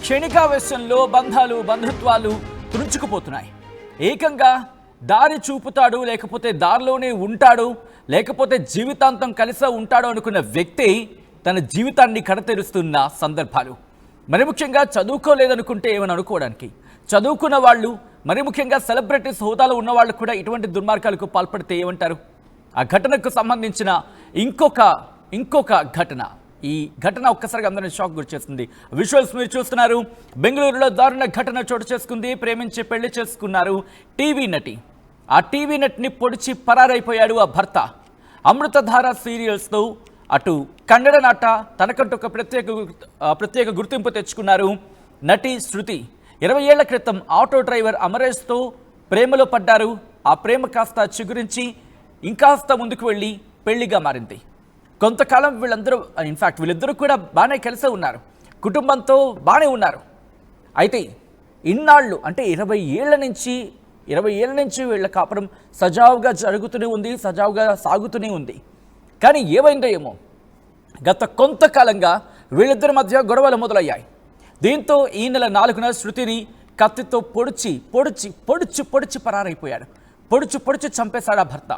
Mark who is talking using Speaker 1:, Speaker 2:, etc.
Speaker 1: క్షణికావేశంలో బంధాలు బంధుత్వాలు తుడుచుకుపోతున్నాయి. ఏకంగా దారి చూపుతాడు, లేకపోతే దారిలోనే ఉంటాడు, లేకపోతే జీవితాంతం కలిసే ఉంటాడు అనుకున్న వ్యక్తి తన జీవితాన్ని కడతెరుస్తున్న సందర్భాలు. మరి ముఖ్యంగా చదువుకోలేదనుకుంటే ఏమని అనుకోవడానికి, చదువుకున్న వాళ్ళు మరి ముఖ్యంగా సెలబ్రిటీస్ హోదాలో ఉన్న వాళ్ళు కూడా ఇటువంటి దుర్మార్గాలకు పాల్పడితే ఏమంటారు? ఆ ఘటనకు సంబంధించిన ఇంకొక ఘటన, ఈ ఘటన ఒక్కసారిగా అందరినీ షాక్ గురి చేస్తుంది. విజువల్స్ మీరు చూస్తున్నారు. బెంగళూరులో దారుణ ఘటన చోటు చేసుకుంది. ప్రేమించి పెళ్లి చేసుకున్నారు టీవీ నటి. ఆ టీవీ నటిని పొడిచి పరారైపోయాడు ఆ భర్త. అమృతధార సీరియల్స్తో అటు కన్నడ నాట తనకంటూ ఒక ప్రత్యేక గుర్తింపు తెచ్చుకున్నారు నటి శృతి. 20 ఏళ్ల క్రితం ఆటో డ్రైవర్ అమరేష్తో ప్రేమలో పడ్డారు. ఆ ప్రేమ కాస్త చిగురించి ఇంకాస్త ముందుకు వెళ్ళి పెళ్లిగా మారింది. కొంతకాలం వీళ్ళిద్దరూ కూడా బాగానే కలిసే ఉన్నారు, కుటుంబంతో బాగానే ఉన్నారు. అయితే ఇన్నాళ్ళు అంటే 20 ఏళ్ల నుంచి వీళ్ళ కాపురం సజావుగా జరుగుతూనే ఉంది, సజావుగా సాగుతూనే ఉంది. కానీ ఏమైందో ఏమో గత కొంతకాలంగా వీళ్ళిద్దరి మధ్య గొడవలు మొదలయ్యాయి. దీంతో ఈ నెల 4న శృతిని కత్తితో పొడిచి పరారైపోయాడు. పొడిచి చంపేశాడు ఆ భర్త.